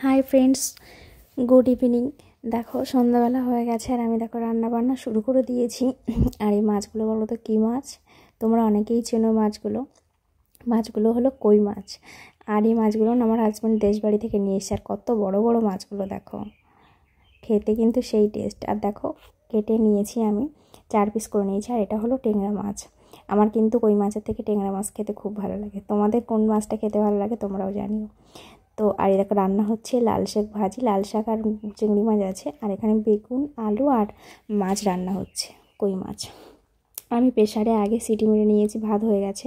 Hi friends, good evening. দেখো সন্ধ্যাবেলা হয়ে গেছে আর আমি দেখো রান্না বান্না শুরু করে দিয়েছি। আর এই মাছগুলো বলো তো কী মাছ? তোমরা অনেকেই চেনো মাছগুলো হলো কই মাছ। আর এই মাছগুলো না আমার হাজব্যান্ড দেশ বাড়ি থেকে নিয়ে এসে, আর কত বড় বড় মাছগুলো দেখো, খেতে কিন্তু সেই টেস্ট। আর দেখো কেটে নিয়েছি আমি 4 পিস করে নিয়েছি। আর এটা হলো ট্যাংরা মাছ। আমার কিন্তু কই মাছের থেকে ট্যাংরা মাছ খেতে খুব ভালো লাগে। তোমাদের কোন মাছটা খেতে ভালো লাগে তোমরাও জানিও। তো আর দেখো রান্না হচ্ছে লাল শাক ভাজি, লাল শাক আর চিংড়ি মাছ আছে, আর এখানে বেগুন আলু আর মাছ রান্না হচ্ছে, কই মাছ। আমি প্রেসারে আগে সিটি মেরে নিয়েছি, ভাত হয়ে গেছে,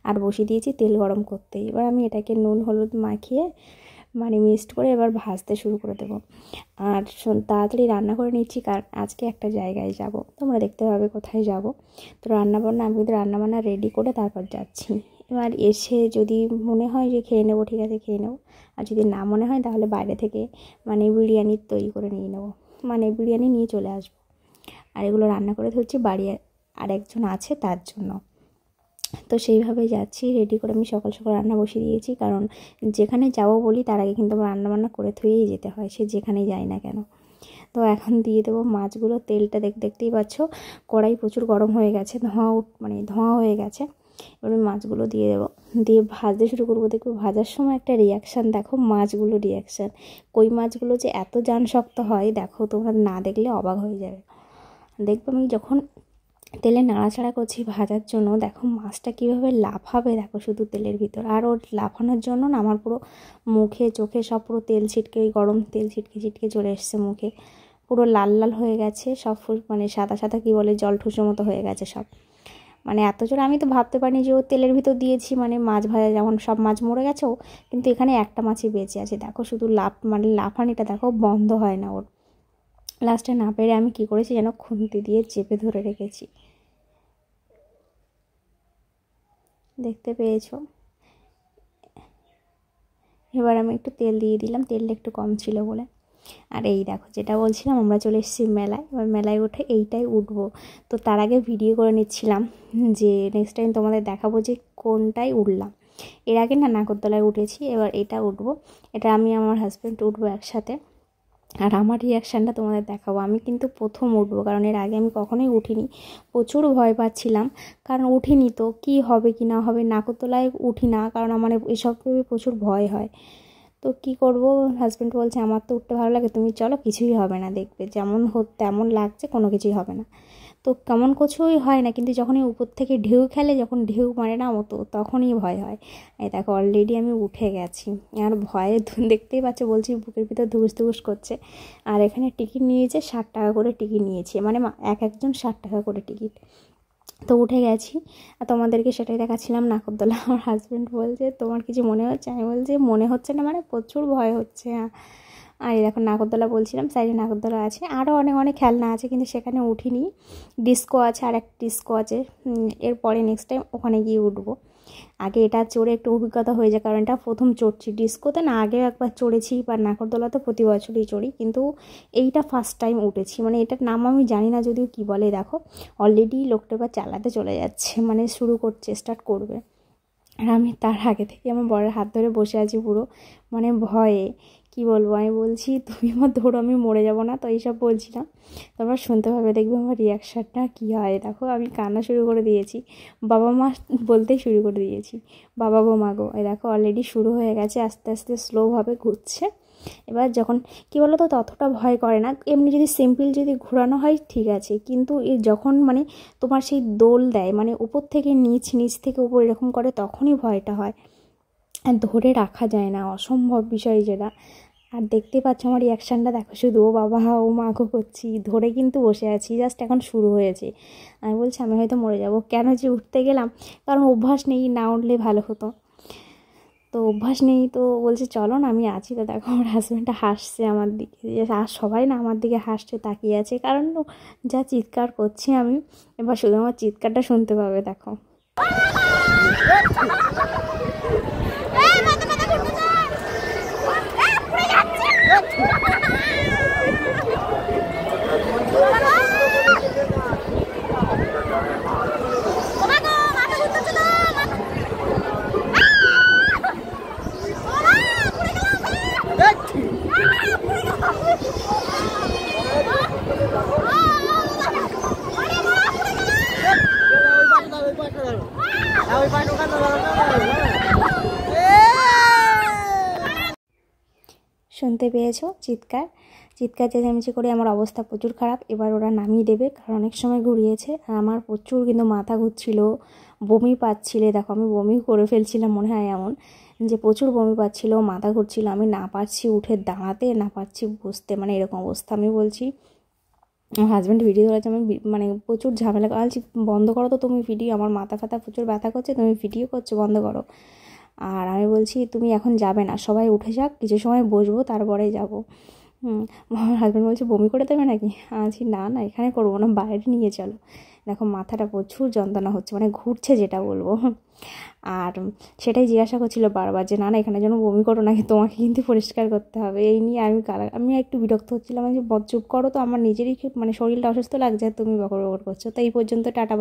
আর বসিয়ে দিয়েছি তেল গরম করতে। এবার আমি এটাকে নুন হলুদ মাখিয়ে মিক্সড করে এবার ভাজতে শুরু করে দেবো। আর তাড়াতাড়ি রান্না করে নিচ্ছি, কারণ আজকে একটা জায়গায় যাব, তোমরা দেখতে পাবে কোথায় যাব। তো রান্নাবান্না আমি কিন্তু রান্নাবান্না রেডি করে তারপর যাচ্ছি। এবার এসে যদি মনে হয় যে খেয়ে নেবো, ঠিক আছে খেয়ে নেবো, আর যদি না মনে হয় তাহলে বাইরে থেকে বিরিয়ানি তৈরি করে নিয়ে নেবো, বিরিয়ানি নিয়ে চলে আসবো। আর এগুলো রান্না করে ধরছি বাড়ি আর একজন আছে তার জন্য। তো সেইভাবেই যাচ্ছি, রেডি করে আমি সকাল সকাল রান্না বসিয়ে দিয়েছি, কারণ যেখানে যাবো বলি তার আগে কিন্তু আমার রান্নাবান্না করে থুয়েই যেতে হয়, সে যেখানেই যাই না কেন। তো এখন দিয়ে দেবো মাছগুলো। তেলটা দেখতেই পাচ্ছ, কড়াই প্রচুর গরম হয়ে গেছে, ধোঁয়া হয়ে গেছে। এবার মাছগুলো দিয়ে দেবো, দিয়ে ভাজতে শুরু করবো। দেখবো ভাজার সময় একটা রিয়াকশান দেখো, মাছগুলো রিয়াকশান, কই মাছগুলো যে এত জান শক্ত হয় দেখো, তোমরা না দেখলে অবাক হয়ে যাবে। দেখবো আমি যখন তেলে নাড়াচাড়া করছি ভাজার জন্য, দেখো মাছটা কীভাবে লাফাবে দেখো শুধু তেলের ভিতর। আর ওর লাফানোর জন্য না আমার পুরো মুখে চোখে সব পুরো তেল ছিটকে, গরম তেল ছিটকে চলে এসছে মুখে, পুরো লাল লাল হয়ে গেছে সব, সাদা সাদা কী বলে জল ঠুসোর মতো হয়ে গেছে সব। এত জোরে আমি তো ভাবতে পারিনি যে ও তেলের ভিতর দিয়েছি, মাছ ভাজা যেমন সব মাছ মরে গেছে, ও কিন্তু এখানে একটা মাছই বেঁচে আছে। দেখো শুধু লাফানিটা দেখো বন্ধ হয় না ওর। লাস্টে না পেরে আমি কী করেছি যেন, খুন্তি দিয়ে চেপে ধরে রেখেছি। দেখতে পেয়েছো? এবার আমি একটু তেল দিয়ে দিলাম, তেলটা একটু কম ছিল বলে। আর এই দেখো যেটা বলছিলাম, আমরা চলে এসেছি মেলায়। এবার মেলায় উঠে এইটাই উঠবো। তো তার আগে ভিডিও করে নিচ্ছিলাম যে নেক্সট টাইম তোমাদের দেখাবো যে কোনটাই উঠলাম। এর আগে না নাগরদোলায় উঠেছি, এবার এটা উঠবো। এটা আমি আমার হাজব্যান্ড উঠবো একসাথে, আর আমার রিয়াকশানটা তোমাদের দেখাবো। আমি কিন্তু প্রথম উঠবো, কারণ এর আগে আমি কখনোই উঠিনি, প্রচুর ভয় পাচ্ছিলাম, কারণ উঠিনি তো কী হবে কি না হবে। নাগরদোলায় উঠি না, কারণ আমার এসব প্রচুর ভয় হয়। তো কী করবো, হাজব্যান্ড বলছে আমার তো উঠতে ভালো লাগে, তুমি চলো, কিছুই হবে না, দেখবে যেমন তেমন লাগছে, কোনো কিছুই হবে না। তো কেমন কিছুই হয় না, কিন্তু যখনই উপর থেকে ঢেউ খেলে, যখন ঢেউ মারে না মতো, তখনই ভয় হয়। এই দেখো অলরেডি আমি উঠে গেছি, আর ভয়ে দেখতেই পাচ্ছ, বলছি বুকের ভিতর ধুস করছে। আর এখানে টিকিট নিয়েছে 60 টাকা করে টিকিট নিয়েছে, একজন 60 টাকা করে টিকিট। তো উঠে গেছি, আর তোমাদেরকে সেটাই দেখাচ্ছিলাম নাগরদোলা। আমার হাজব্যান্ড বলছে তোমার কিছু মনে হচ্ছে? আমি বলছি মনে হচ্ছে না, প্রচুর ভয় হচ্ছে। আর এই দেখো নাগরদোলা বলছিলাম, সাইডে নাগরদোলা আছে, আরও অনেক অনেক খেলনা আছে, কিন্তু সেখানে উঠিনি। ডিস্কো আছে, আর একটা ডিস্কো আছে, এরপরে নেক্সট টাইম ওখানে গিয়ে উঠবো। আগে এটা চড়ে একটু অভিজ্ঞতা হয়ে যায়, কারণ এটা প্রথম চড়ছি। ডিস্কোতে না আগেও একবার চড়েছি, বা নাগরদোলা তো প্রতি বছরই চড়ি, কিন্তু এইটা ফার্স্ট টাইম উঠেছি। এটার নাম আমি জানি না যদিও কী বলে। দেখো অলরেডি লোকটা এবার চালাতে চলে যাচ্ছে, শুরু করছে, স্টার্ট করবে। আর আমি তার আগে থেকে আমার বরের হাত ধরে বসে আছি পুরো, ভয়ে কি বলবো। আমি বলছি তুমি আমার ধরো, আমি মরে যাবো না, তো এইসব বলছিলাম। তোমরা শুনতে পাবে, দেখবে আমার রিয়াকশানটা কী হয়। দেখো আমি কান্না শুরু করে দিয়েছি, বাবা মা বলতেই শুরু করে দিয়েছি, বাবা গো মা গো। এই দেখো অলরেডি শুরু হয়ে গেছে, আস্তে আস্তে স্লোভাবে ঘুরছে। এবার যখন কী বলো তো, ততটা ভয় করে না। এমনি যদি সিম্পল যদি ঘোরানো হয় ঠিক আছে, কিন্তু যখন তোমার সেই দোল দেয়, উপর থেকে নিচ থেকে উপর এরকম করে, তখনই ভয়টা হয়, আর ধরে রাখা যায় না, অসম্ভব বিষয় যেটা। আর দেখতে পাচ্ছ আমার রিয়াকশানটা দেখো শুধু, ও বাবা ও মা গো করছি, ধরে কিন্তু বসে আছি, জাস্ট এখন শুরু হয়েছে। আমি বলছি আমি হয়তো মরে যাব, কেন যে উঠতে গেলাম, কারণ অভ্যাস নেই, না উঠলে ভালো হতো, তো অভ্যাস নেই। তো বলছে চলো না, আমি আছি। তো দেখো আমার হাজব্যান্ডটা হাসছে আমার দিকে, আর সবাই না আমার দিকে হাসছে, তাকিয়ে আছে, কারণ যা চিৎকার করছি আমি, এবার শুধু আমার চিৎকারটা শুনতে পাবে। দেখো শুনতে পেয়েছো চিৎকার চিৎকার চেঁচামেচি করে আমার অবস্থা প্রচুর খারাপ। এবার ওরা নামিয়ে দেবে, কারণ অনেক সময় ঘুরিয়েছে। আর আমার প্রচুর কিন্তু মাথা ঘুরছিল, বমি পাচ্ছিল। দেখো আমি বমি করে ফেলছিলাম মনে হয়, এমন যে প্রচুর বমি পাচ্ছিল, মাথা ঘুরছিল। আমি না পারছি উঠে দাঁড়াতে, না পারছি বসতে, মানে এরকম অবস্থা। আমি বলছি আমার হাজব্যান্ড ভিডিও করেছে, আমি মানে প্রচুর ঝামেলা বলছি বন্ধ করো তো তুমি ভিডিও, আমার মাথা ফাতা প্রচুর ব্যথা করছে, তুমি ভিডিও করছো, বন্ধ করো। আর আমি বলছি তুমি এখন যাবে না, সবাই উঠে যাক, কিছু সময় বসবো তারপরে যাব। আমার হাজব্যান্ড বলছে বমি করে দেবে নাকি? আছি না না এখানে করবো না, বাইরে নিয়ে চলো। দেখো মাথাটা প্রচুর যন্ত্রণা হচ্ছে, মানে ঘুরছে যেটা বলবো। আর সেটাই জিজ্ঞাসা করছিল বারবার যে না না এখানে যেন বমি করো নাকি, তোমাকে কিন্তু পরিষ্কার করতে হবে। এই নিয়ে আমি একটু বিরক্ত হচ্ছিলাম যে চুপ করো তো, আমার নিজেরই মানে শরীরটা অসুস্থ লাগছে, তুমি বকর বকর করছো। তো এই পর্যন্ত, টাটা।